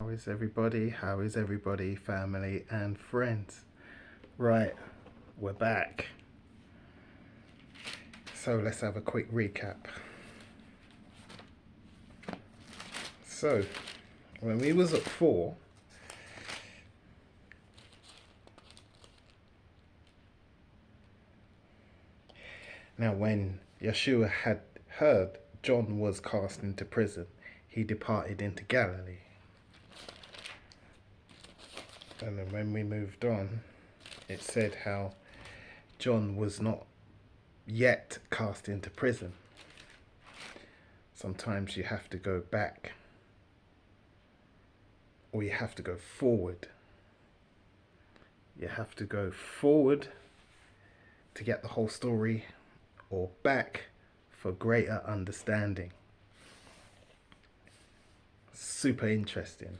How is everybody? How is everybody, family and friends? Right, we're back. So let's have a quick recap. So, when we was at 4, now when Yeshua had heard John was cast into prison, he departed into Galilee. And then when we moved on, it said how John was not yet cast into prison. Sometimes you have to go back, or you have to go forward. You have to go forward to get the whole story, or back for greater understanding. Super interesting.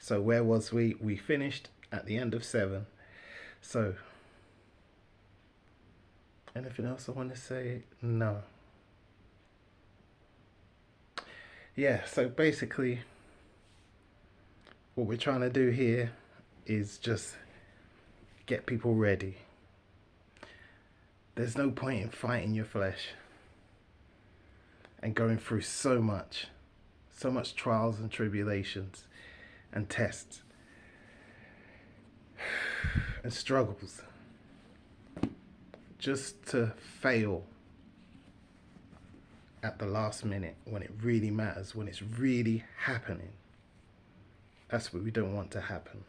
So where was we? We finished at the end of 7. So anything else I want to say? No. Yeah, so basically what we're trying to do here is just get people ready. There's no point in fighting your flesh and going through so much trials and tribulations and tests and struggles just to fail at the last minute when it really matters, when it's really happening. That's what we don't want to happen.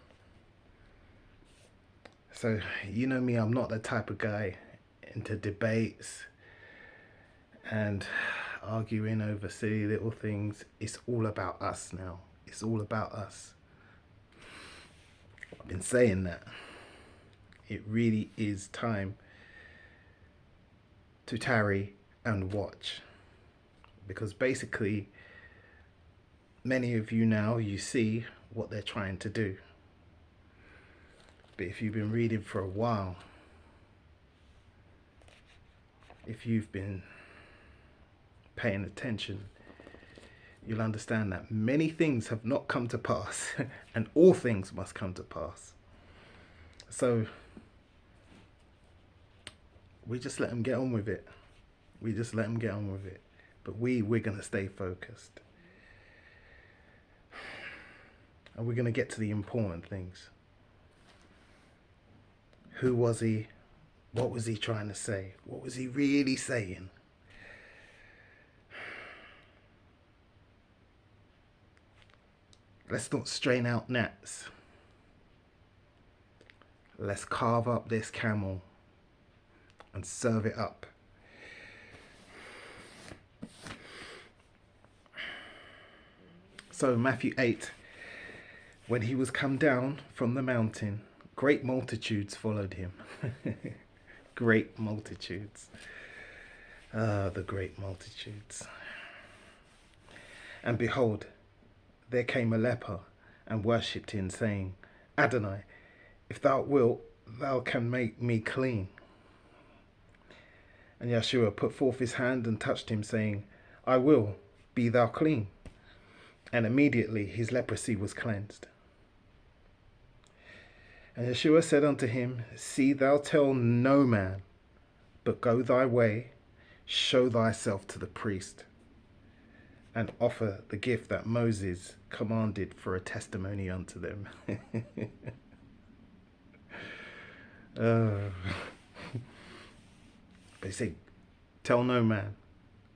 So, you know me, I'm not the type of guy into debates and arguing over silly little things. It's all about us now. It's all about us. I've been saying that. It really is time to tarry and watch. Because basically, many of you now, you see what they're trying to do. But if you've been reading for a while, if you've been paying attention, you'll understand that many things have not come to pass and all things must come to pass. So we just let them get on with it. We just let them get on with it. But we're going to stay focused. And we're going to get to the important things. Who was he? What was he trying to say? What was he really saying? Let's not strain out gnats. Let's carve up this camel and serve it up. So Matthew 8, when he was come down from the mountain, great multitudes followed him. Great multitudes. The great multitudes. And behold, there came a leper and worshipped him, saying, Adonai, if thou wilt, thou can make me clean. And Yeshua put forth his hand and touched him, saying, I will, be thou clean. And immediately his leprosy was cleansed. And Yeshua said unto him, See thou tell no man, but go thy way, show thyself to the priest, and offer the gift that Moses commanded for a testimony unto them. But he said, tell no man,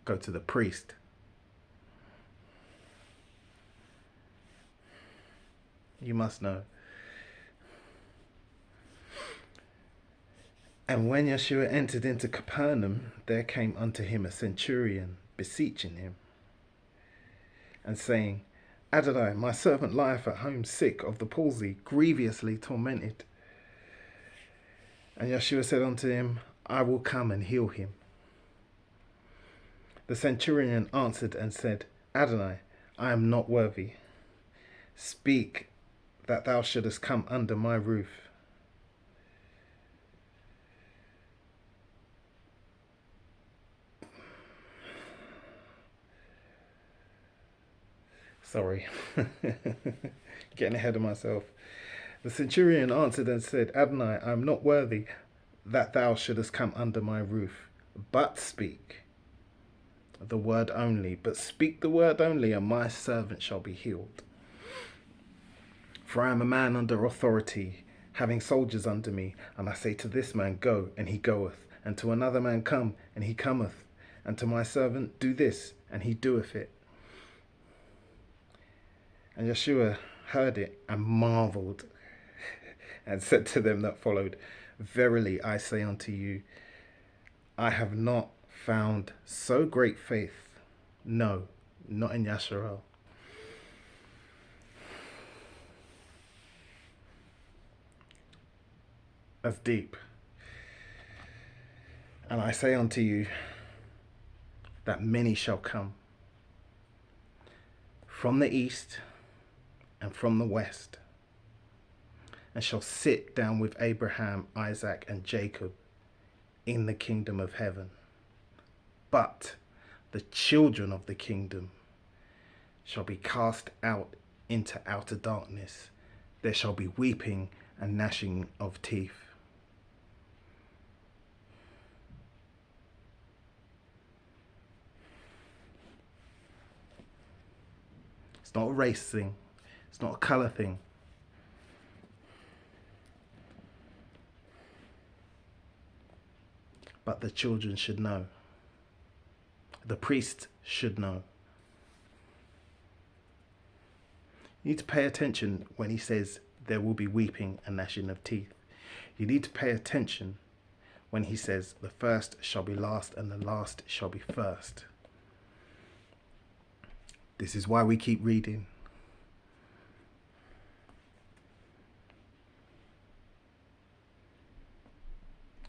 go to the priest. You must know. And when Yeshua entered into Capernaum, there came unto him a centurion, beseeching him, and saying, Adonai, my servant lieth at home sick of the palsy, grievously tormented. And Yeshua said unto him, I will come and heal him. The centurion answered and said, Adonai, I am not worthy. Speak that thou shouldest come under my roof. Sorry, getting ahead of myself. The centurion answered and said, Adonai, I am not worthy that thou shouldest come under my roof, but speak the word only. But speak the word only, and my servant shall be healed. For I am a man under authority, having soldiers under me, and I say to this man, Go, and he goeth, and to another man, Come, and he cometh, and to my servant, Do this, and he doeth it. And Yeshua heard it and marveled, and said to them that followed, Verily I say unto you, I have not found so great faith, no, not in Yasharel. That's deep. And I say unto you that many shall come from the east and from the west, and shall sit down with Abraham, Isaac, and Jacob in the kingdom of heaven. But the children of the kingdom shall be cast out into outer darkness. There shall be weeping and gnashing of teeth. It's not a race thing. It's not a colour thing. But the children should know. The priest should know. You need to pay attention when he says there will be weeping and gnashing of teeth. You need to pay attention when he says the first shall be last and the last shall be first. This is why we keep reading.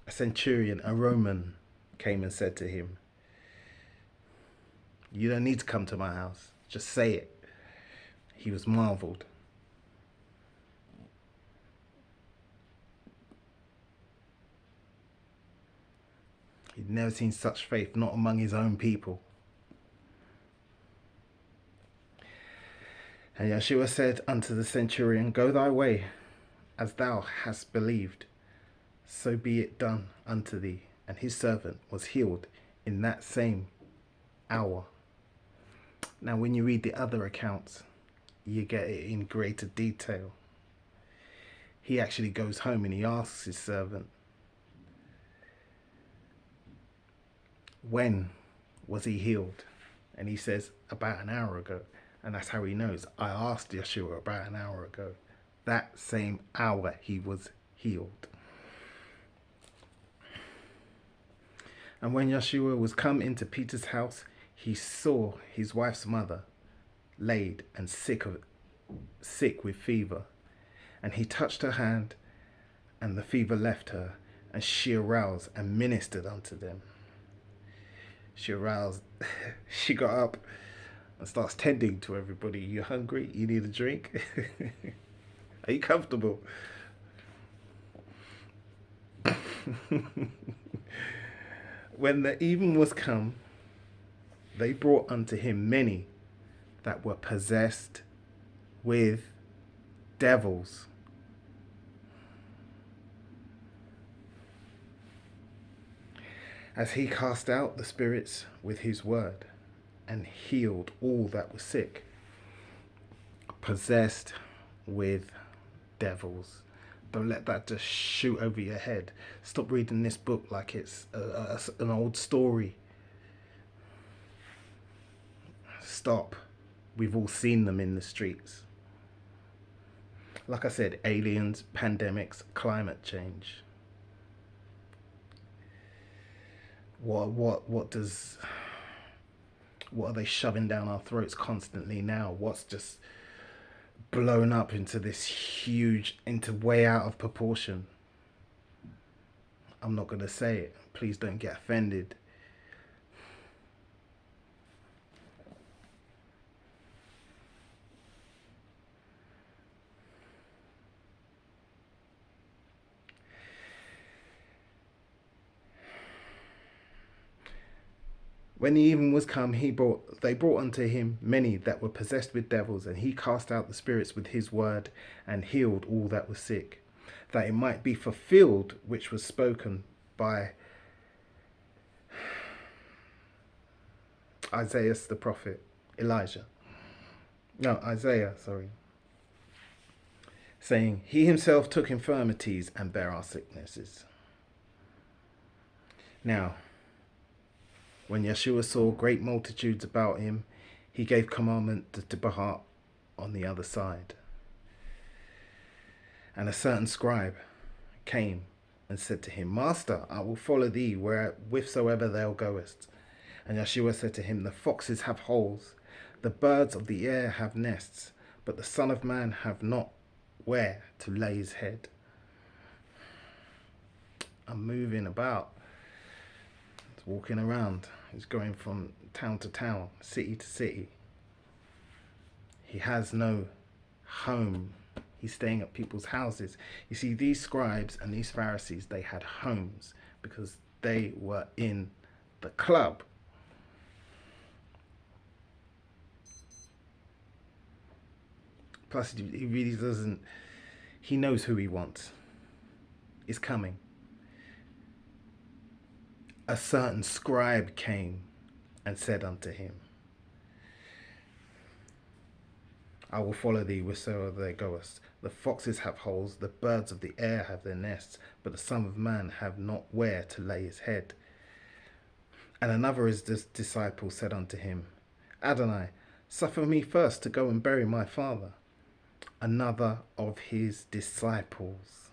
A centurion, a Roman, came and said to him, You don't need to come to my house. Just say it. He was marveled. He'd never seen such faith, not among his own people. And Yeshua said unto the centurion, Go thy way, as thou hast believed, so be it done unto thee. And his servant was healed in that same hour. Now, when you read the other accounts, you get it in greater detail. He actually goes home and he asks his servant, when was he healed? And he says, about an hour ago. And that's how he knows. I asked Yeshua about an hour ago. That same hour he was healed. And when Yeshua was come into Peter's house, he saw his wife's mother laid and sick with fever. And he touched her hand, and the fever left her, and she aroused and ministered unto them. She aroused, she got up and starts tending to everybody. You hungry? You need a drink? Are you comfortable? When the even was come, they brought unto him many that were possessed with devils. As he cast out the spirits with his word, and healed all that were sick. Possessed with devils. Don't let that just shoot over your head. Stop reading this book like it's an old story. Stop. We've all seen them in the streets. Like I said, aliens, pandemics, climate change. What are they shoving down our throats constantly now? What's just blown up into this huge, into way out of proportion? I'm not going to say it. Please don't get offended. When the even was come, they brought unto him many that were possessed with devils, and he cast out the spirits with his word, and healed all that were sick, that it might be fulfilled which was spoken by Isaiah the prophet, Isaiah, saying, he himself took infirmities and bare our sicknesses. Now, when Yeshua saw great multitudes about him, he gave commandment to depart on the other side. And a certain scribe came and said to him, Master, I will follow thee whithersoever thou goest. And Yeshua said to him, the foxes have holes, the birds of the air have nests, but the Son of Man have not where to lay his head. I'm moving about. He's walking around. He's going from town to town, city to city. He has no home. He's staying at people's houses. You see, these scribes and these Pharisees, they had homes because they were in the club. Plus, he really doesn't, he knows who he wants. It's coming. A certain scribe came and said unto him, I will follow thee whithersoever thou goest. The foxes have holes, the birds of the air have their nests, but the Son of Man have not where to lay his head. And another of his disciples said unto him, Adonai, suffer me first to go and bury my father. Another of his disciples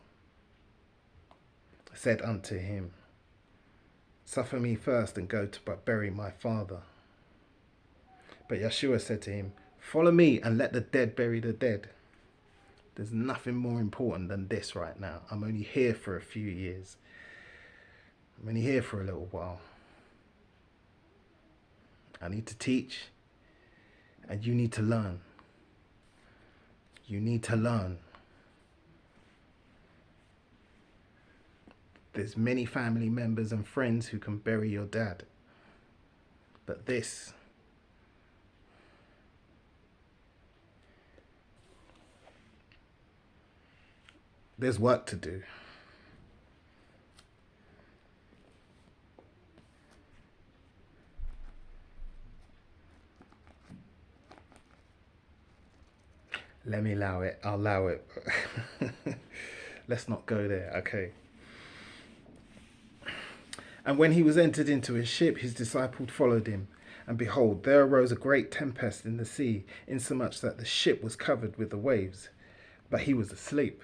said unto him, suffer me first and go to bury my father. But Yeshua said to him, follow me and let the dead bury the dead. There's nothing more important than this right now. I'm only here for a few years. I'm only here for a little while. I need to teach, and you need to learn. You need to learn. There's many family members and friends who can bury your dad. But this, there's work to do. Let me allow it. I'll allow it. Let's not go there. Okay. And when he was entered into his ship, his disciples followed him. And behold, there arose a great tempest in the sea, insomuch that the ship was covered with the waves. But he was asleep.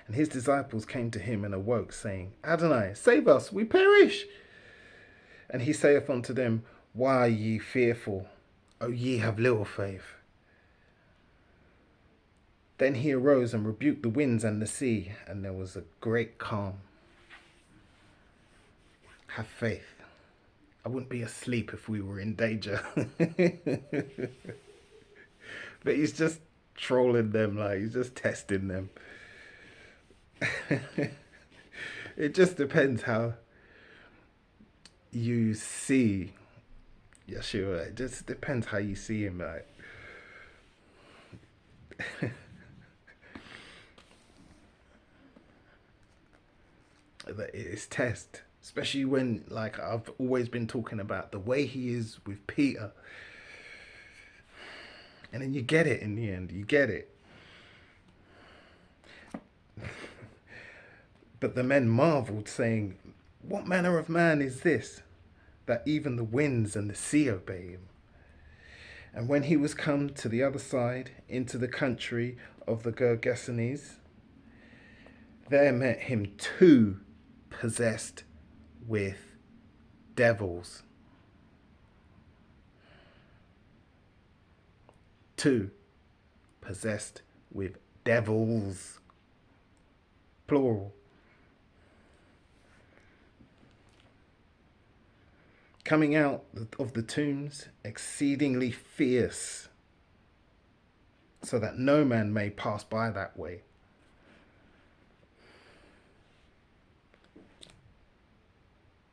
And his disciples came to him and awoke, saying, Adonai, save us, we perish. And he saith unto them, why are ye fearful, O ye have little faith? Then he arose and rebuked the winds and the sea, and there was a great calm. Have faith. I wouldn't be asleep if we were in danger. But he's just trolling them, like he's just testing them. It just depends how you see Yeshua. It just depends how you see him, like. It's test, especially when, like I've always been talking about, the way he is with Peter, and then you get it in the end. You get it. But the men marveled, saying, what manner of man is this, that even the winds and the sea obey him? And when he was come to the other side, into the country of the Gergesenes, there met him two possessed with devils. Two possessed with devils. Plural. Coming out of the tombs, exceedingly fierce, so that no man may pass by that way.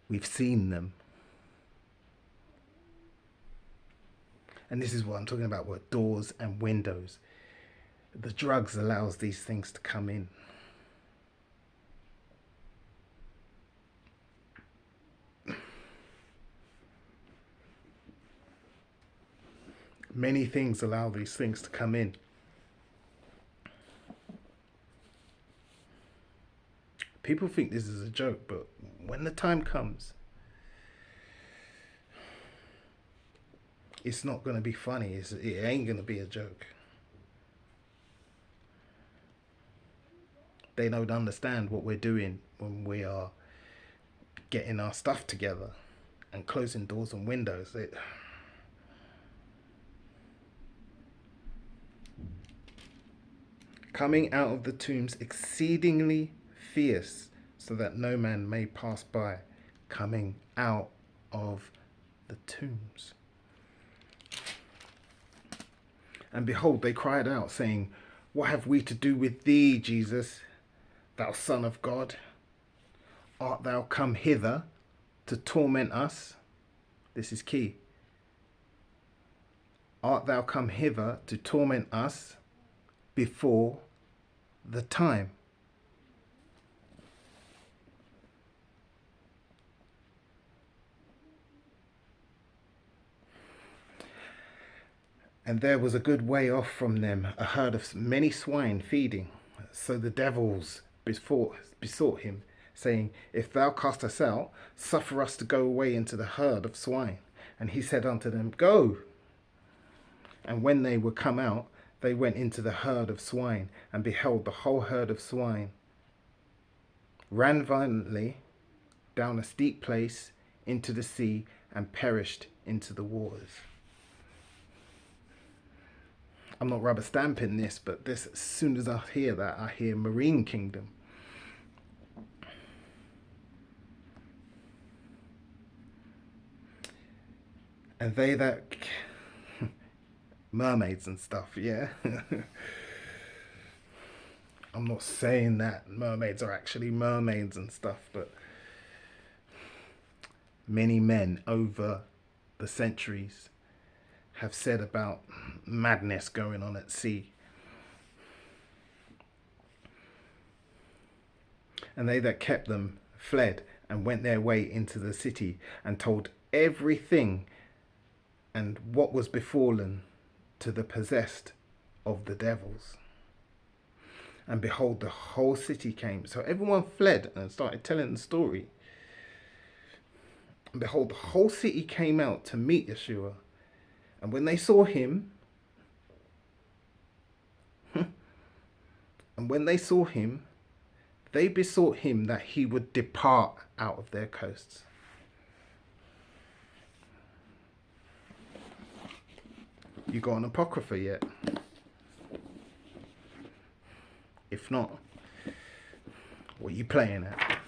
We've seen them. And this is what I'm talking about, with doors and windows. The drugs allows these things to come in. Many things allow these things to come in. People think this is a joke, but when the time comes, it's not going to be funny. It ain't going to be a joke. They don't understand what we're doing when we are getting our stuff together and closing doors and windows. Coming out of the tombs exceedingly fierce, so that no man may pass by. Coming out of the tombs. And behold, they cried out, saying, What have we to do with thee, Jesus, thou Son of God? Art thou come hither to torment us? This is key. Art thou come hither to torment us before the time? And there was a good way off from them a herd of many swine feeding. So the devils besought him, saying, If thou cast us out, suffer us to go away into the herd of swine. And he said unto them, Go. And when they were come out, they went into the herd of swine, and behold, the whole herd of swine ran violently down a steep place into the sea, and perished into the waters. I'm not rubber stamping this, but this, as soon as I hear that, I hear Marine Kingdom. And they that mermaids and stuff, yeah. I'm not saying that mermaids are actually mermaids and stuff, but many men over the centuries have said about madness going on at sea. And they that kept them fled and went their way into the city, and told everything and what was befallen to the possessed of the devils. And behold, the whole city came. So everyone fled and started telling the story. And behold, the whole city came out to meet Yeshua. And when they saw him, they besought him that he would depart out of their coasts. You got an apocrypha yet? If not, what are you playing at?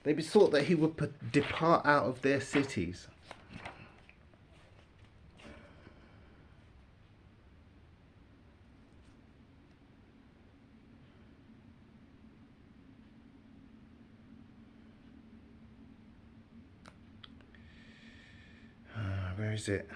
They besought that he would depart out of their cities. Where is it?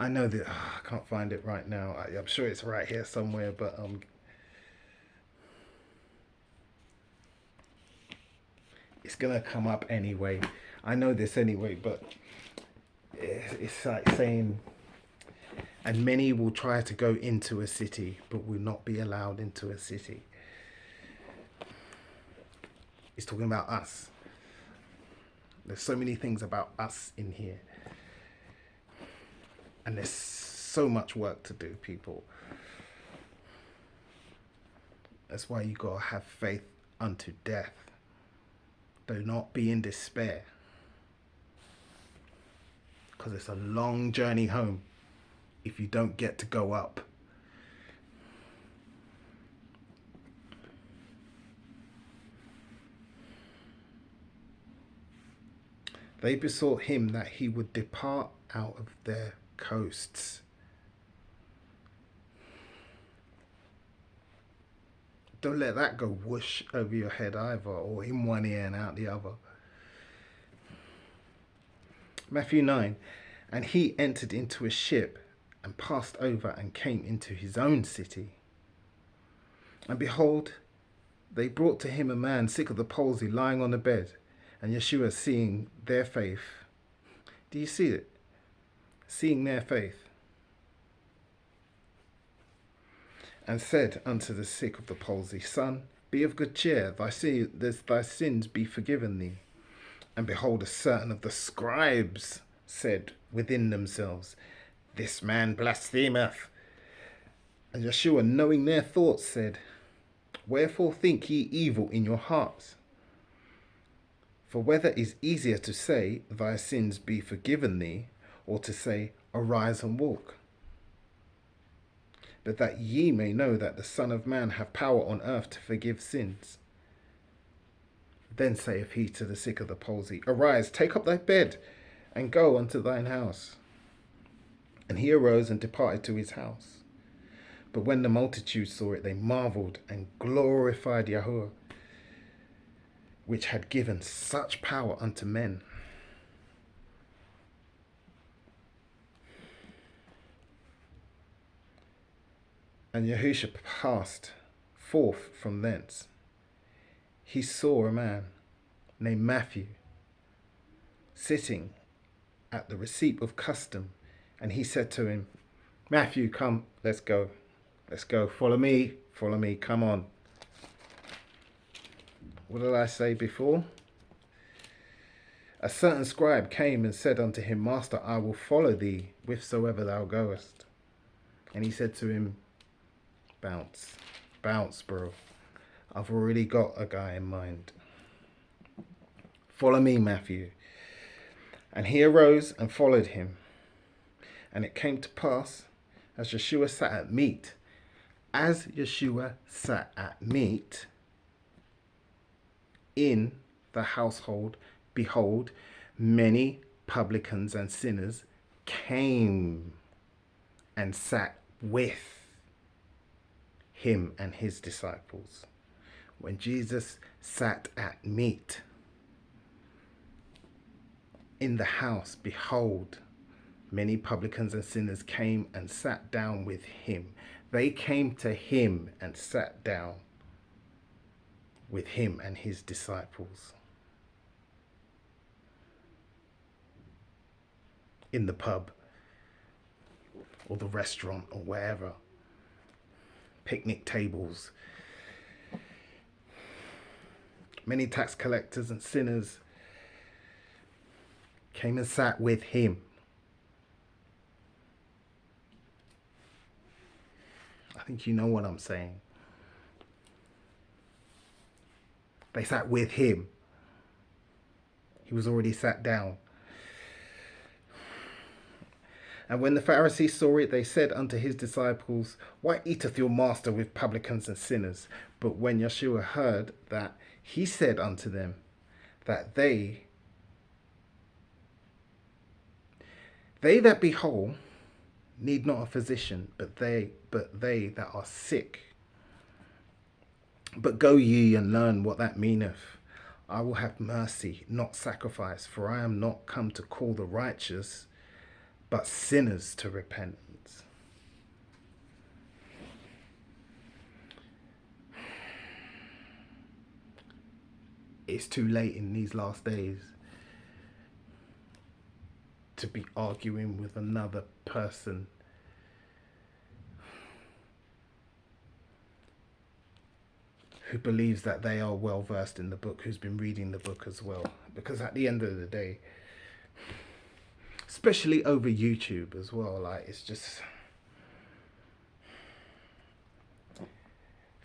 I know that I can't find it right now. I'm sure it's right here somewhere, but it's gonna come up anyway. I know this anyway, but it's like saying, and many will try to go into a city, but will not be allowed into a city. It's talking about us. There's so many things about us in here. And there's so much work to do, people. That's why you gotta have faith unto death. Do not be in despair, because it's a long journey home if you don't get to go up. They besought him that he would depart out of their coasts. Don't let that go whoosh over your head either, or in one ear and out the other. Matthew 9, and he entered into a ship and passed over and came into his own city. And behold, they brought to him a man sick of the palsy lying on the bed. And Yeshua, seeing their faith, do you see it? Seeing their faith, and said unto the sick of the palsy, Son, be of good cheer, thy sins be forgiven thee. And behold, a certain of the scribes said within themselves, This man blasphemeth. And Yeshua, knowing their thoughts, said, Wherefore think ye evil in your hearts? For whether is easier to say, Thy sins be forgiven thee, or to say, Arise and walk? But that ye may know that the Son of Man hath power on earth to forgive sins. Then saith he to the sick of the palsy, Arise, take up thy bed, and go unto thine house. And he arose and departed to his house. But when the multitude saw it, they marvelled and glorified Yahuwah, which had given such power unto men. And Yahushua passed forth from thence. He saw a man named Matthew sitting at the receipt of custom, and he said to him, Matthew, come, let's go, follow me, come on. What did I say before? A certain scribe came and said unto him, Master, I will follow thee whithersoever thou goest. And he said to him, bounce, bro. I've already got a guy in mind. Follow me, Matthew. And he arose and followed him. And it came to pass, as Yeshua sat at meat, in the household, behold, many publicans and sinners came and sat with him and his disciples. When Jesus sat at meat in the house, behold, many publicans and sinners came and sat down with him. They came to him and sat down with him and his disciples in the pub or the restaurant or wherever. Picnic tables. Many tax collectors and sinners came and sat with him. I think you know what I'm saying. They sat with him. He was already sat down. And when the Pharisees saw it, they said unto his disciples, Why eateth your master with publicans and sinners? But when Yeshua heard that, he said unto them, that they that be whole need not a physician, but they that are sick. But go ye and learn what that meaneth. I will have mercy, not sacrifice, for I am not come to call the righteous, but sinners to repentance. It's too late in these last days to be arguing with another person who believes that they are well versed in the book, who's been reading the book as well. Because at the end of the day, especially over YouTube as well, like, it's just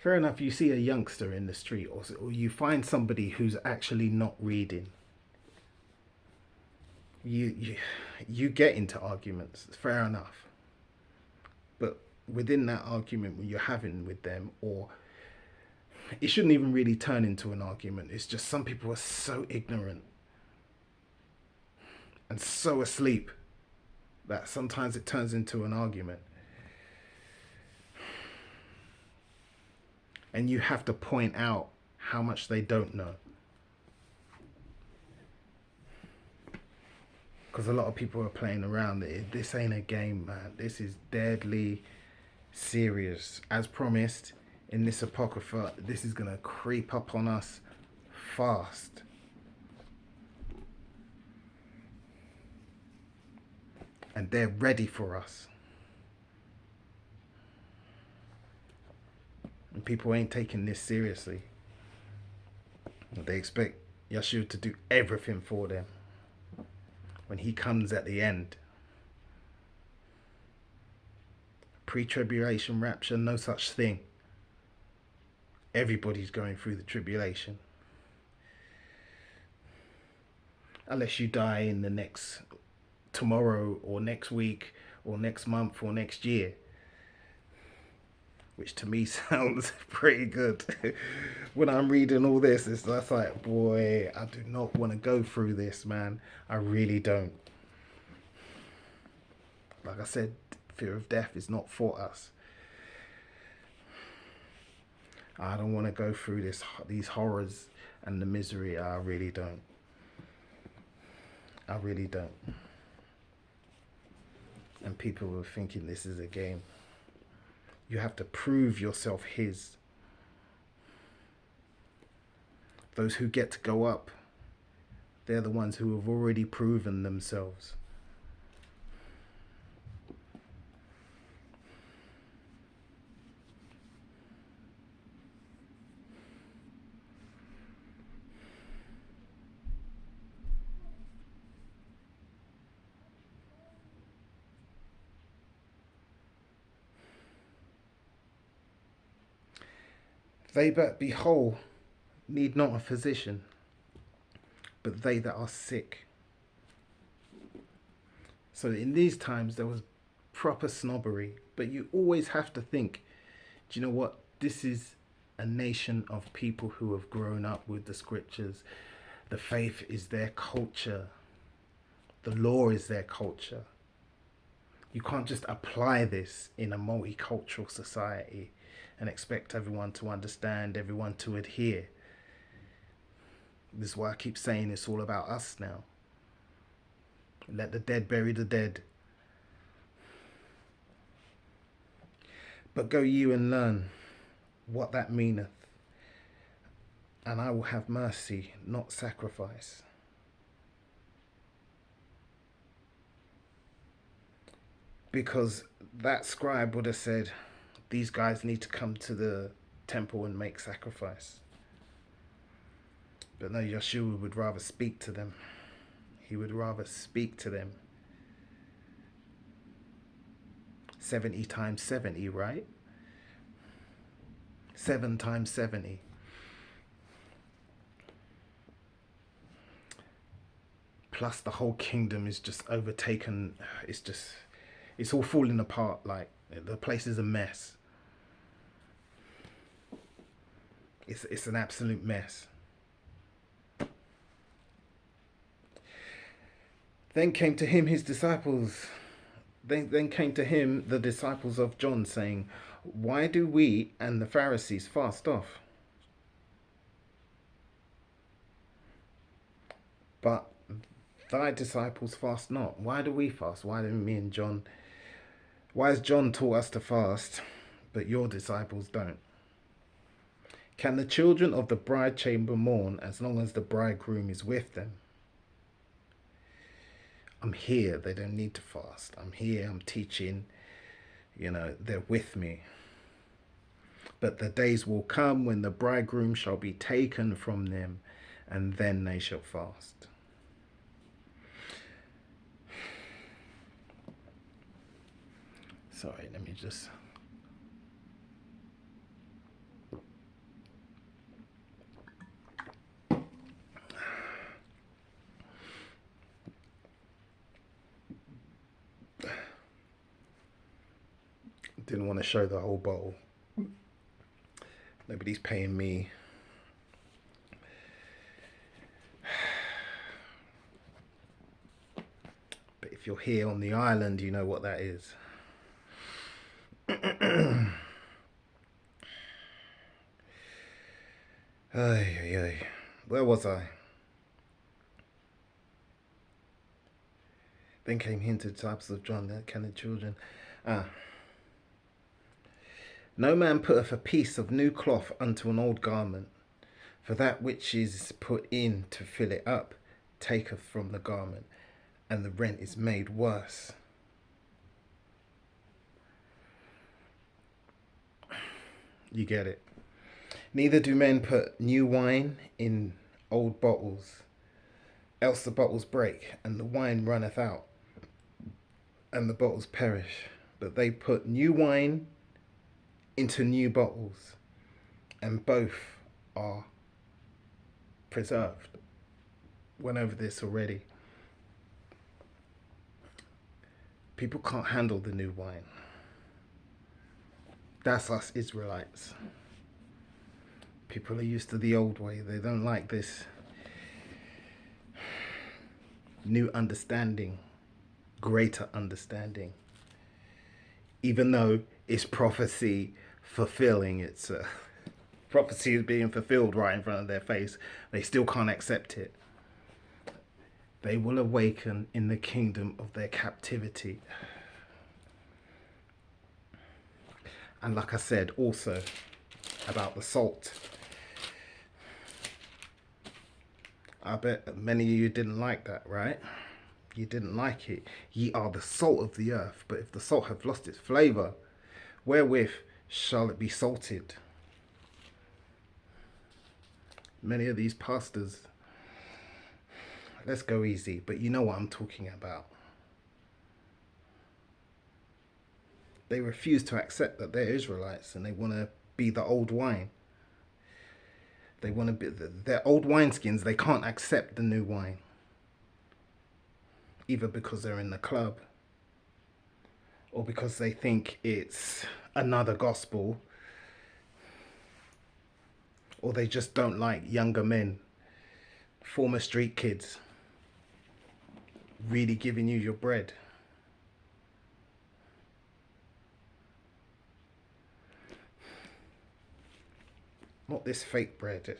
Fair enough, you see a youngster in the street, or you find somebody who's actually not reading. You, you get into arguments, fair enough. But within that argument when you're having with them, or it shouldn't even really turn into an argument. It's just some people are so ignorant and so asleep that sometimes it turns into an argument. And you have to point out how much they don't know. Because a lot of people are playing around. This ain't a game, man. This is deadly serious. As promised in this Apocrypha, this is going to creep up on us fast. And they're ready for us. And people ain't taking this seriously. They expect Yeshua to do everything for them when he comes at the end. Pre-tribulation rapture, no such thing. Everybody's going through the tribulation. Unless you die in the next tomorrow or next week or next month or next year. Which to me sounds pretty good. When I'm reading all this, it's just like, boy, I do not want to go through this, man. I really don't. Like I said, fear of death is not for us. I don't want to go through these horrors and the misery. I really don't. I really don't. And people are thinking this is a game. You have to prove yourself his. Those who get to go up, they're the ones who have already proven themselves. They that be whole need not a physician, but they that are sick. So in these times there was proper snobbery, but you always have to think, do you know what? This is a nation of people who have grown up with the scriptures. The faith is their culture. The law is their culture. You can't just apply this in a multicultural society and expect everyone to understand, everyone to adhere. This is why I keep saying it's all about us now. Let the dead bury the dead. But go you and learn what that meaneth. And I will have mercy, not sacrifice. Because that scribe would have said, these guys need to come to the temple and make sacrifice. But no, Yeshua would rather speak to them. He would rather speak to them. 70 times 70, right? 7 times 70. Plus the whole kingdom is just overtaken. It's all falling apart. Like, the place is a mess. It's an absolute mess. Then came to him his disciples. Then came to him the disciples of John, saying, why do we and the Pharisees fast off, but thy disciples fast not? Why do we fast? Why do me and John? Why has John taught us to fast, but your disciples don't? Can the children of the bride chamber mourn as long as the bridegroom is with them? I'm here. They don't need to fast. I'm here. I'm teaching. They're with me. But the days will come when the bridegroom shall be taken from them, and then they shall fast. Sorry, let me just... Didn't want to show the whole bottle. Nobody's paying me. But if you're here on the island, you know what that is. Ay, ay, ay. Where was I? Then came hinted types of John that can the children. No man putteth a piece of new cloth unto an old garment, for that which is put in to fill it up taketh from the garment, and the rent is made worse. You get it. Neither do men put new wine in old bottles, else the bottles break, and the wine runneth out, and the bottles perish. But they put new wine into new bottles, and both are preserved. Went over this already. People can't handle the new wine. That's us Israelites. People are used to the old way. They don't like this new understanding, greater understanding. Even though it's prophecy fulfilling, it's prophecy is being fulfilled right in front of their face, they still can't accept it. They will awaken in the kingdom of their captivity. And like I said also about the salt, I bet many of you didn't like that, right? You didn't like it. Ye are the salt of the earth, but if the salt have lost its flavour, wherewith shall it be salted? Many of these pastors, let's go easy, but you know what I'm talking about. They refuse to accept that they're Israelites and they want to be the old wine. They want to be their old wineskins. They can't accept the new wine. Either because they're in the club or because they think it's another gospel, or they just don't like younger men, former street kids, really giving you your bread. Not this fake bread.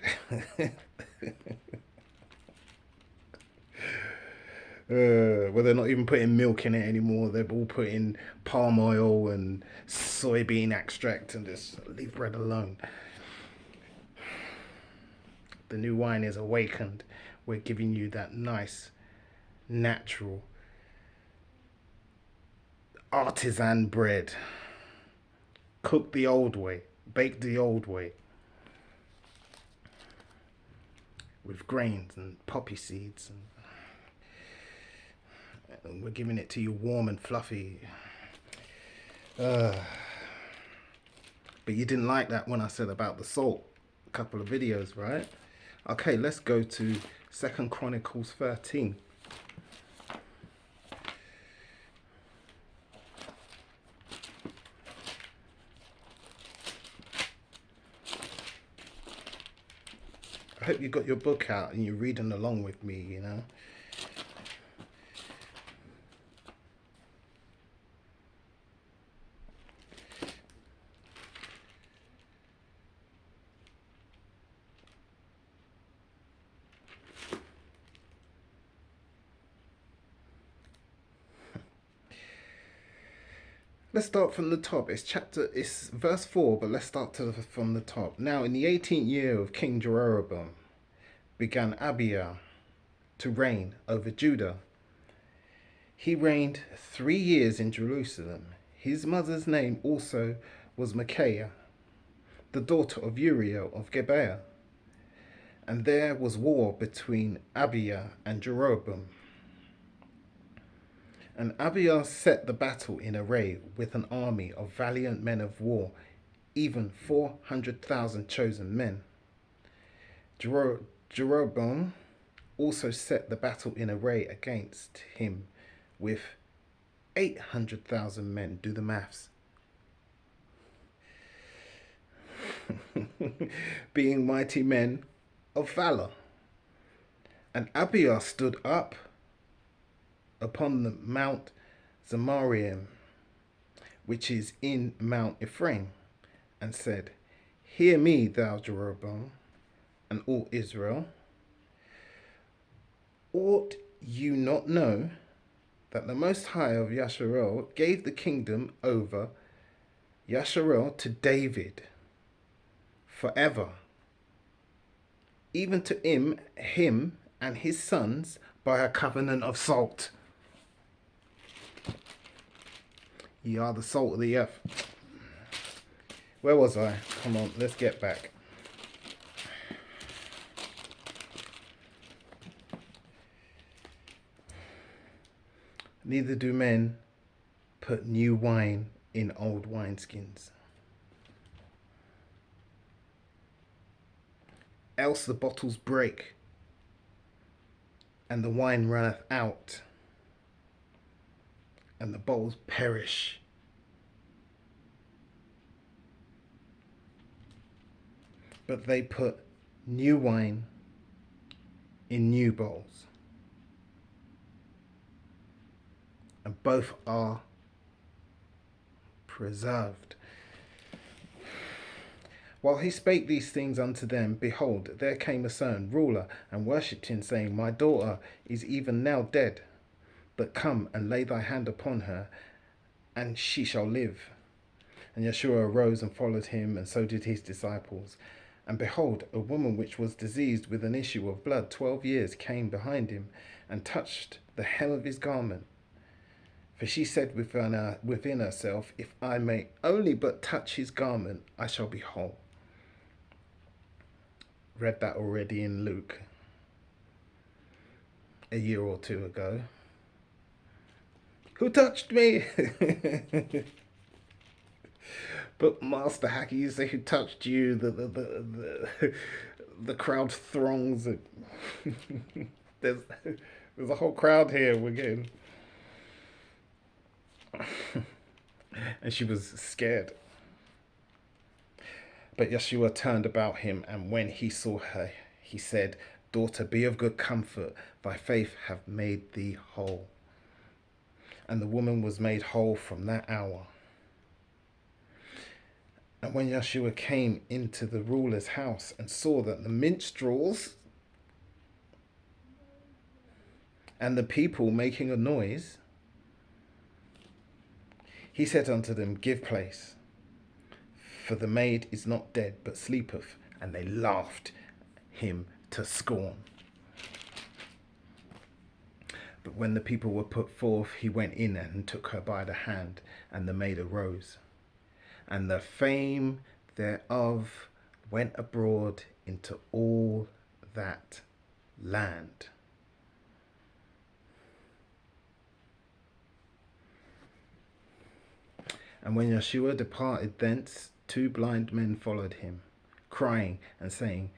Well, they're not even putting milk in it anymore. They're all putting palm oil and soybean extract, and just leave bread alone. The new wine is awakened. We're giving you that nice, natural, artisan bread. Cooked the old way, baked the old way, with grains and poppy seeds, and we're giving it to you warm and fluffy. But you didn't like that when I said about the salt a couple of videos, right? Okay, let's go to 2 Chronicles 13. I hope you got your book out and you're reading along with me, you know. Let's start from the top. It's verse 4, but let's start from the top. Now, in the 18th year of King Jeroboam, began Abijah to reign over Judah. He reigned 3 years in Jerusalem. His mother's name also was Micaiah, the daughter of Uriel of Gibeah. And there was war between Abijah and Jeroboam. And Abijah set the battle in array with an army of valiant men of war, even 400,000 chosen men. Jeroboam also set the battle in array against him with 800,000 men. Do the maths. being mighty men of valor. And Abiah stood up upon the Mount Zemarium, which is in Mount Ephraim, and said, Hear me, thou Jeroboam, and all Israel. Ought you not know that the Most High of Yasharel gave the kingdom over Yasharel to David forever, even to him and his sons by a covenant of salt. Ye are the salt of the earth. Where was I? Come on, let's get back. Neither do men put new wine in old wineskins, else the bottles break, and the wine runneth out, and the bowls perish. But they put new wine in new bowls, and both are preserved. While he spake these things unto them, behold, there came a certain ruler, and worshipped him, saying, My daughter is even now dead, but come and lay thy hand upon her, and she shall live. And Yeshua arose and followed him, and so did his disciples. And behold, a woman which was diseased with an issue of blood 12 years came behind him, and touched the hem of his garment. For she said within herself, If I may only but touch his garment, I shall be whole. Read that already in Luke a year or two ago. Who touched me? But Master Hacky, you say, who touched you? The crowd throngs. There's a whole crowd here. We're getting. And she was scared. But Yeshua turned about him, and when he saw her, he said, Daughter, be of good comfort. Thy faith hath made thee whole. And the woman was made whole from that hour. And when Yeshua came into the ruler's house and saw that the minstrels and the people making a noise, he said unto them, Give place, for the maid is not dead, but sleepeth. And they laughed him to scorn. But when the people were put forth, he went in and took her by the hand, and the maid arose. And the fame thereof went abroad into all that land. And when Yeshua departed thence, 2 blind men followed him, crying and saying,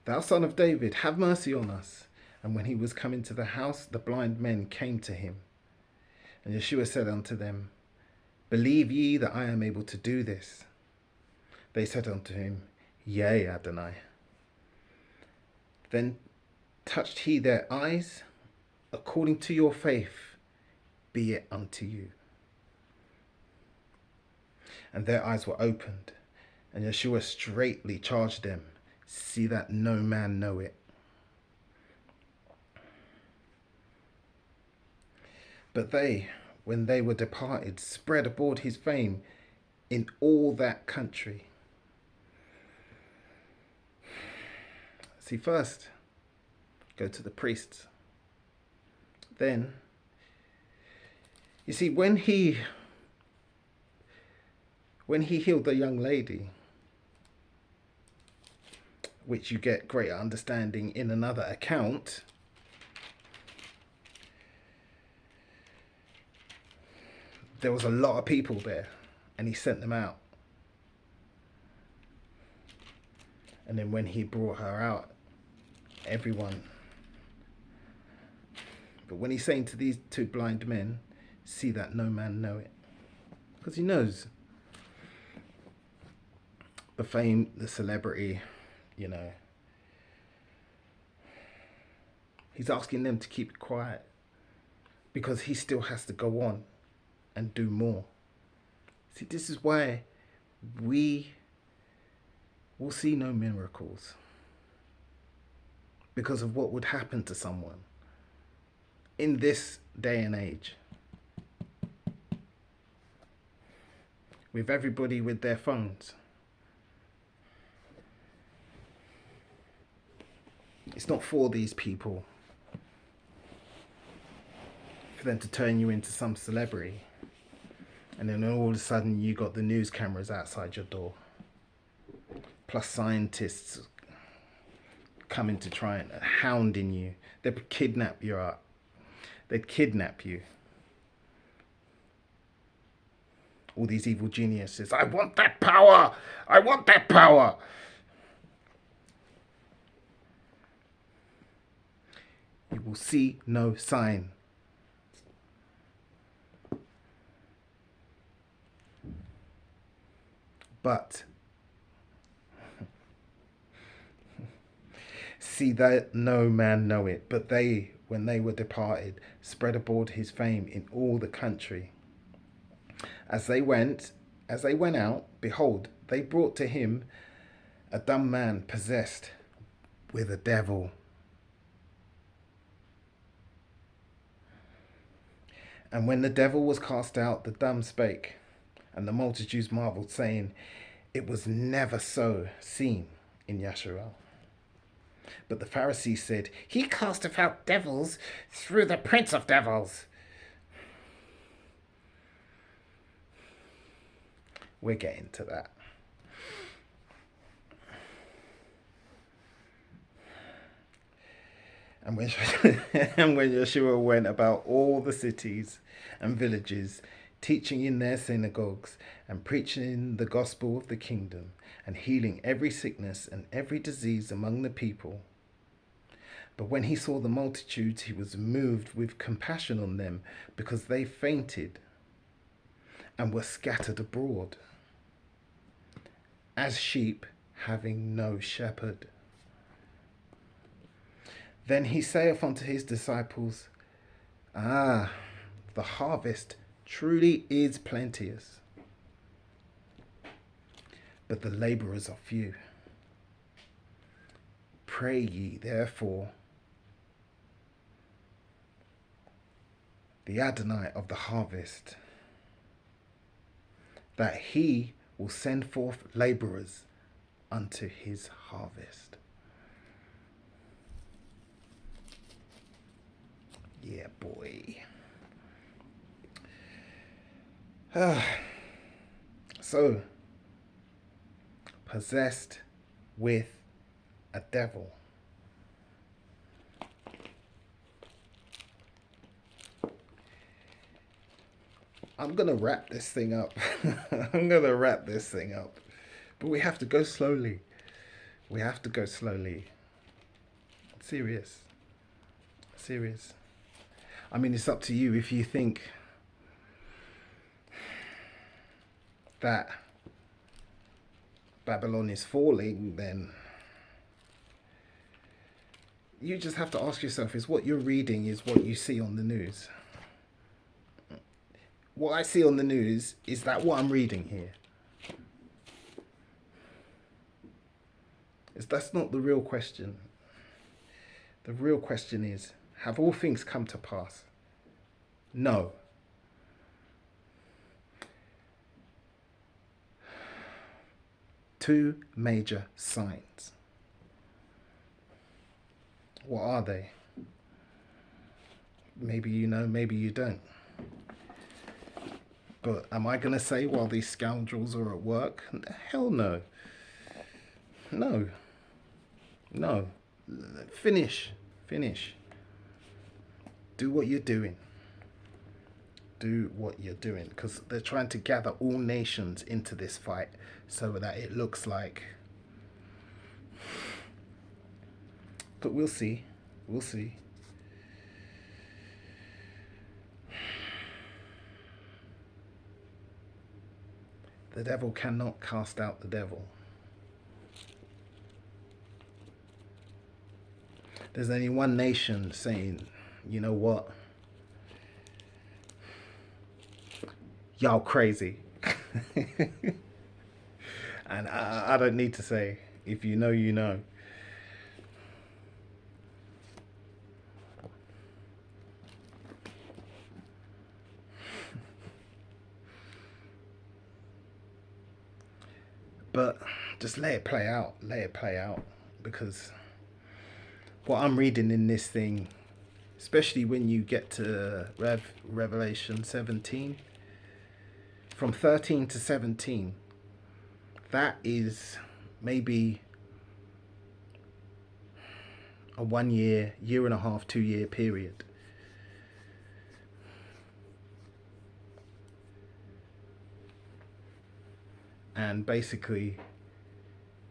Thou son of David, have mercy on us. And when he was come into the house, the blind men came to him. And Yeshua said unto them, Believe ye that I am able to do this? They said unto him, Yea, Adonai. Then touched he their eyes, According to your faith, be it unto you. And their eyes were opened, and Yeshua straitly charged them, See that no man know it. But they, when they were departed, spread abroad his fame in all that country. See, first, go to the priests. Then, you see, when he healed the young lady, which you get greater understanding in another account, there was a lot of people there, and he sent them out. And then when he brought her out, everyone. But when he's saying to these 2 blind men, See that no man know it. Because he knows. the fame, the celebrity, you know, he's asking them to keep it quiet because he still has to go on and do more. See, this is why we will see no miracles, because of what would happen to someone in this day and age, with everybody with their phones. It's not for these people, for them to turn you into some celebrity, and then all of a sudden you got the news cameras outside your door, plus scientists coming to try and hounding you. They'd kidnap you up. They'd kidnap you. All these evil geniuses. I want that power. I want that power. You will see no sign. But see that no man know it, but they, when they were departed, spread abroad his fame in all the country. As they went out, behold, they brought to him a dumb man possessed with a devil. And when the devil was cast out, the dumb spake, and the multitudes marveled, saying, it was never so seen in Yasharal. But the Pharisees said, he casteth out devils through the prince of devils. We're getting to that. And when Yeshua went about all the cities and villages, teaching in their synagogues and preaching the gospel of the kingdom and healing every sickness and every disease among the people. But when he saw the multitudes, he was moved with compassion on them, because they fainted and were scattered abroad, as sheep having no shepherd. Then he saith unto his disciples, the harvest truly is plenteous, but the labourers are few. Pray ye therefore the Adonai of the harvest, that he will send forth labourers unto his harvest. Yeah, boy. So, possessed with a devil. I'm going to wrap this thing up. But we have to go slowly. Serious. I mean, it's up to you. If you think that Babylon is falling, then you just have to ask yourself, is what you're reading is what you see on the news? What I see on the news, is that what I'm reading here? That's not the real question. The real question is, have all things come to pass? No. Two major signs. What are they? Maybe you know, maybe you don't. But am I going to say while these scoundrels are at work? Hell no. No. Finish. Do what you're doing. Because they're trying to gather all nations into this fight so that it looks like. But we'll see. The devil cannot cast out the devil. there's only one nation saying, you know what, y'all crazy. And I don't need to say, if you know, you know. But just let it play out. Let it play out. Because what I'm reading in this thing, especially when you get to Revelation 17, from 13 to 17, that is maybe a 1 year, year and a half, 2 year period. And basically,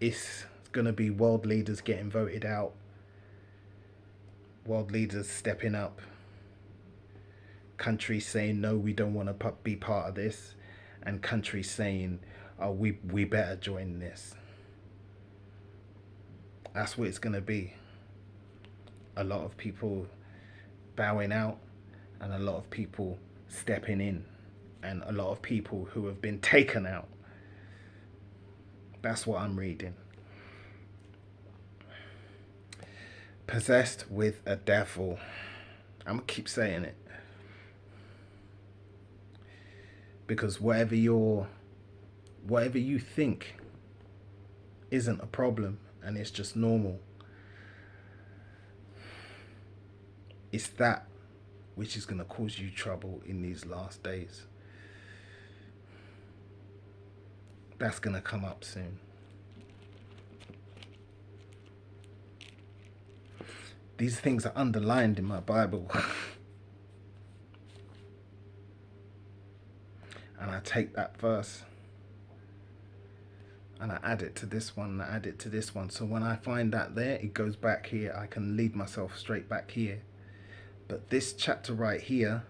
it's going to be world leaders getting voted out, world leaders stepping up, countries saying, no, we don't want to be part of this, and countries saying, oh, we better join this. That's what it's going to be. A lot of people bowing out and a lot of people stepping in and a lot of people who have been taken out. That's what I'm reading. Possessed with a devil. I'm going to keep saying it. Because whatever you think isn't a problem and it's just normal, it's that which is going to cause you trouble in these last days. That's going to come up soon. These things are underlined in my Bible. And I take that verse and I add it to this one, and I add it to this one. So when I find that there, it goes back here. I can lead myself straight back here. But this chapter right here,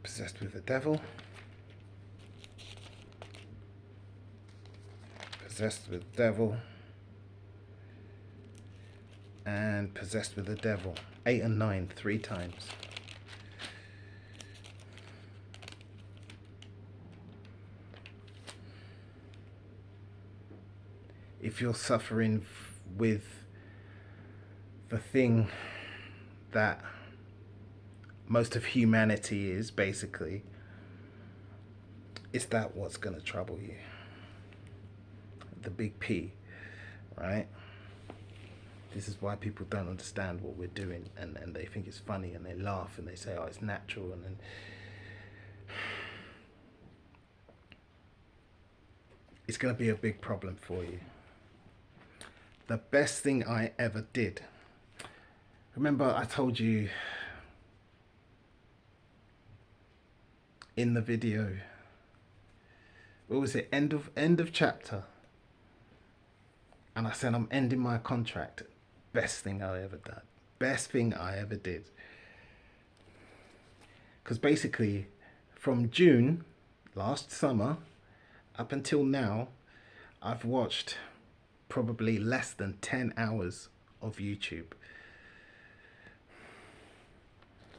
possessed with the devil, possessed with the devil, and possessed with the devil. 8 and 9, 3 times. If you're suffering with the thing that most of humanity is, basically, is that what's going to trouble you? The big P, right? This is why people don't understand what we're doing, and they think it's funny, and they laugh, and they say, oh, it's natural, and then it's going to be a big problem for you. The best thing I ever did, remember I told you in the video, what was it, end of chapter, and I said I'm ending my contract. Best thing I ever done. Best thing I ever did. Because basically, from June last summer up until now, I've watched probably less than 10 hours of YouTube.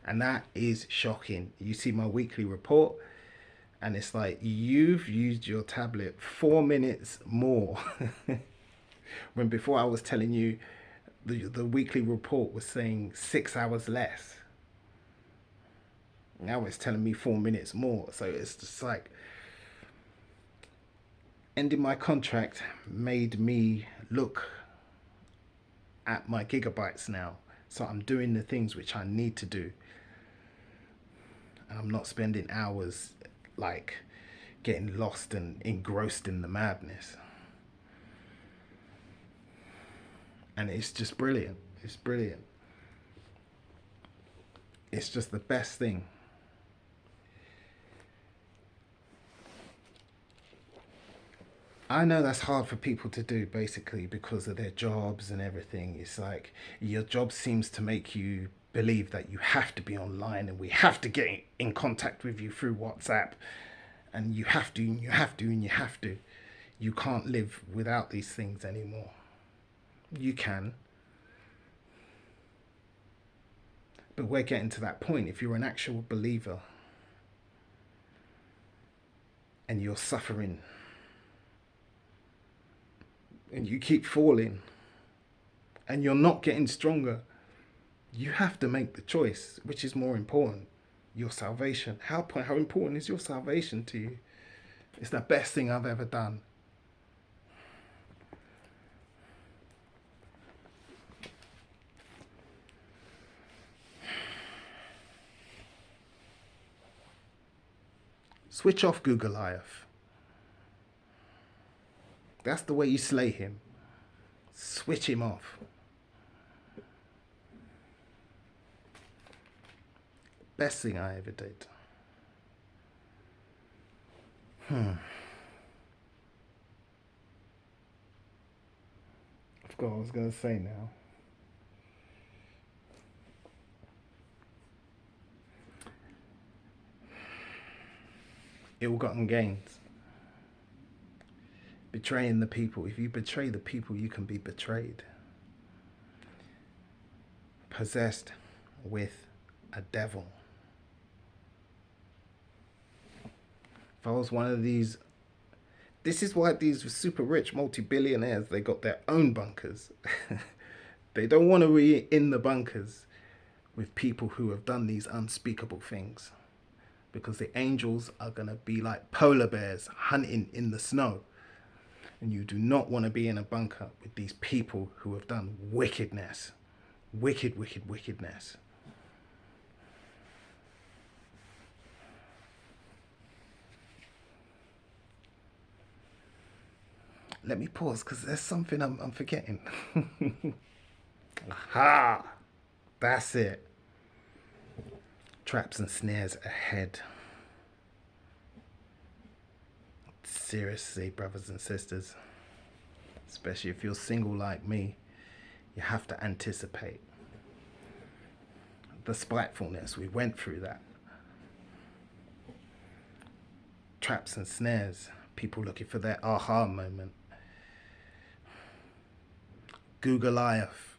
And that is shocking. You see my weekly report, and it's like, you've used your tablet 4 minutes more. When before I was telling you, the weekly report was saying 6 hours less. Now it's telling me 4 minutes more. So it's just like, ending my contract made me look at my gigabytes now. So I'm doing the things which I need to do. And I'm not spending hours like getting lost and engrossed in the madness. And it's just brilliant. It's brilliant. It's just the best thing. I know that's hard for people to do, basically, because of their jobs and everything. It's like your job seems to make you believe that you have to be online and we have to get in contact with you through WhatsApp. and you have to, and you have to, and you have to. You can't live without these things anymore. You can. But we're getting to that point. If you're an actual believer and you're suffering and you keep falling and you're not getting stronger, you have to make the choice. Which is more important? Your salvation. How important is your salvation to you? It's the best thing I've ever done. Switch off Goliath. That's the way you slay him. Switch him off. Best thing I ever did. I forgot what I was going to say now. Ill-gotten gains. Betraying the people. If you betray the people, you can be betrayed. Possessed with a devil. If I was one of these... This is why these super rich multi-billionaires, they got their own bunkers. They don't want to be in the bunkers with people who have done these unspeakable things. Because the angels are going to be like polar bears hunting in the snow. And you do not want to be in a bunker with these people who have done wickedness. Wicked, wicked, wickedness. Let me pause because there's something I'm forgetting. Aha! That's it. Traps and snares ahead. Seriously, brothers and sisters, especially if you're single like me, you have to anticipate the spitefulness. We went through that. Traps and snares, people looking for their aha moment. Goliath.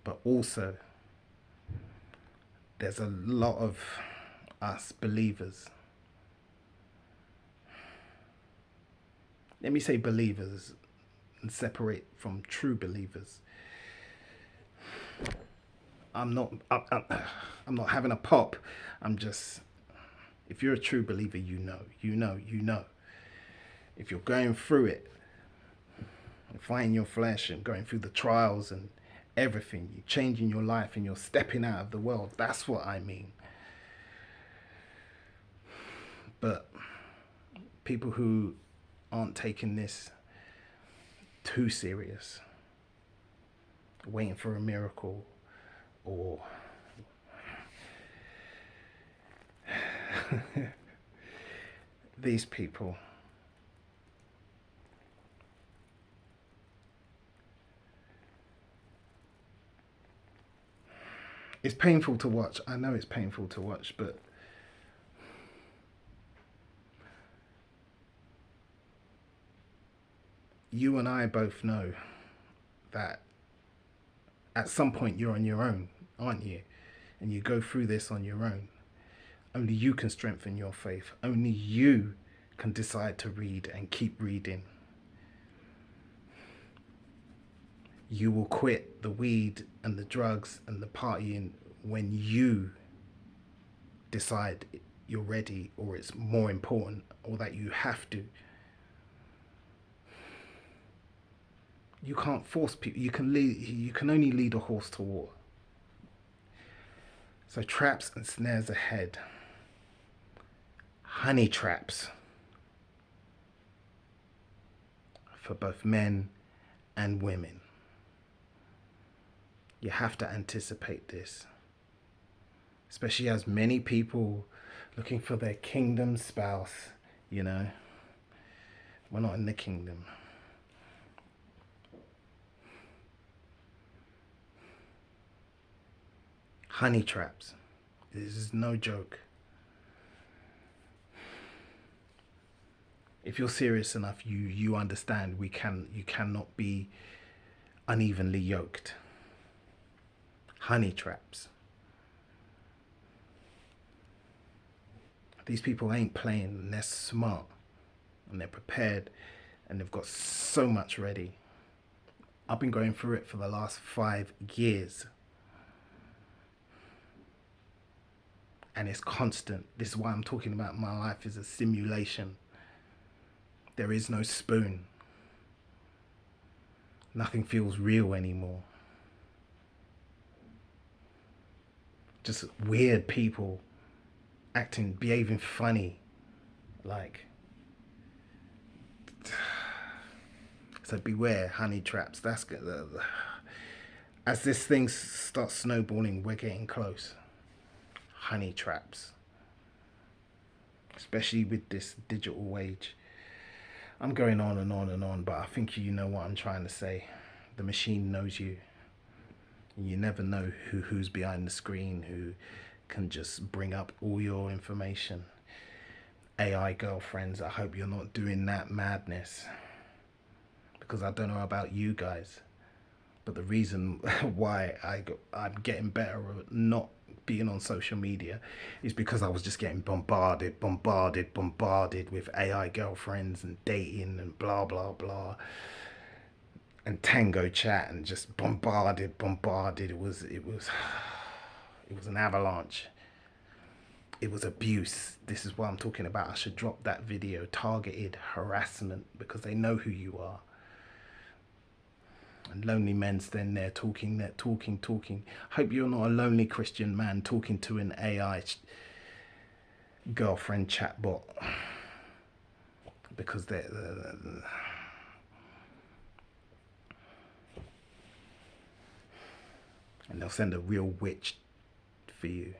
But also, there's a lot of us believers. Let me say believers and separate from true believers. I'm not having a pop. I'm just, if you're a true believer, you know. If you're going through it, and fighting your flesh and going through the trials and everything, you're changing your life and you're stepping out of the world. That's what I mean. But people who aren't taking this too serious, waiting for a miracle, or these people, it's painful to watch. I know it's painful to watch, but you and I both know that at some point you're on your own, aren't you? And you go through this on your own. Only you can strengthen your faith. Only you can decide to read and keep reading. You will quit the weed and the drugs and the partying when you decide you're ready, or it's more important, or that you have to. You can't force people. You can only lead a horse to water. So traps and snares ahead. Honey traps for both men and women. You have to anticipate this, especially as many people looking for their kingdom spouse. You know, we're not in the kingdom. Honey traps. This is no joke. If you're serious enough, you understand you cannot be unevenly yoked. Honey traps. These people ain't playing, and they're smart, and they're prepared, and they've got so much ready. I've been going through it for the last 5 years. And it's constant. This is why I'm talking about my life is a simulation. There is no spoon. Nothing feels real anymore. Just weird people acting, behaving funny. Like, so beware, honey traps. That's good. As this thing starts snowballing, we're getting close. Honey traps. Especially with this digital age. I'm going on and on and on, but I think you know what I'm trying to say. The machine knows you. You never know who's behind the screen, who can just bring up all your information. AI girlfriends, I hope you're not doing that madness. Because I don't know about you guys, but the reason why I'm getting better at not being on social media is because I was just getting bombarded with AI girlfriends and dating and blah blah blah and tango chat and just bombarded. It was an avalanche. It was abuse. This is what I'm talking about. I should drop that video. Targeted harassment, because they know who you are. And lonely men stand there talking. Hope you're not a lonely Christian man talking to an AI girlfriend chatbot, because they're and they'll send a real witch for you.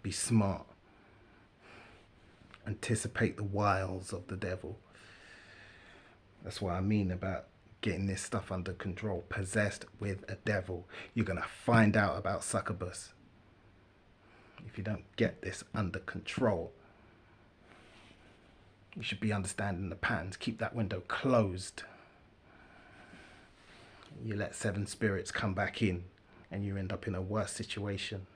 Be smart. Anticipate the wiles of the devil. That's what I mean about getting this stuff under control. Possessed with a devil. You're going to find out about succubus if you don't get this under control. You should be understanding the patterns. Keep that window closed. You let 7 spirits come back in and you end up in a worse situation.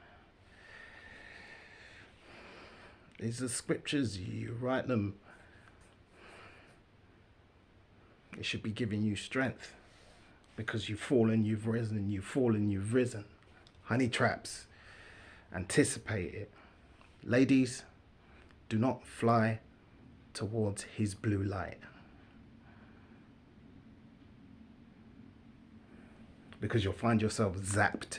These are scriptures. You write them. It should be giving you strength, because you've fallen, you've risen, you've fallen, you've risen. Honey traps. Anticipate it. Ladies, do not fly towards his blue light, because you'll find yourself zapped.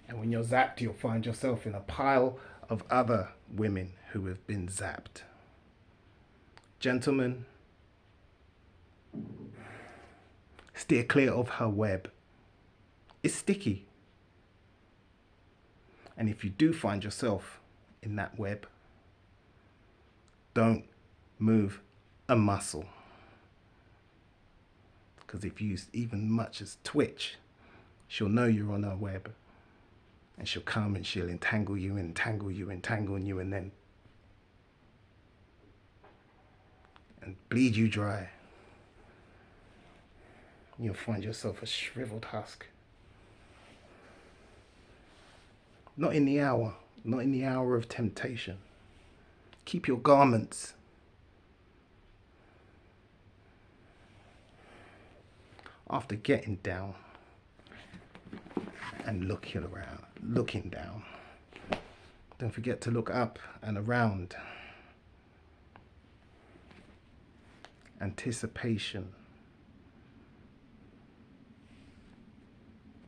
And when you're zapped, you'll find yourself in a pile of other women who have been zapped. Gentlemen, steer clear of her web. It's sticky. And if you do find yourself in that web, don't move a muscle. Because if you even much as twitch, she'll know you're on her web. And she'll come and she'll entangle you, and then bleed you dry. You'll find yourself a shriveled husk. Not in the hour of temptation. Keep your garments. After getting down and looking down, don't forget to look up and around. Anticipation.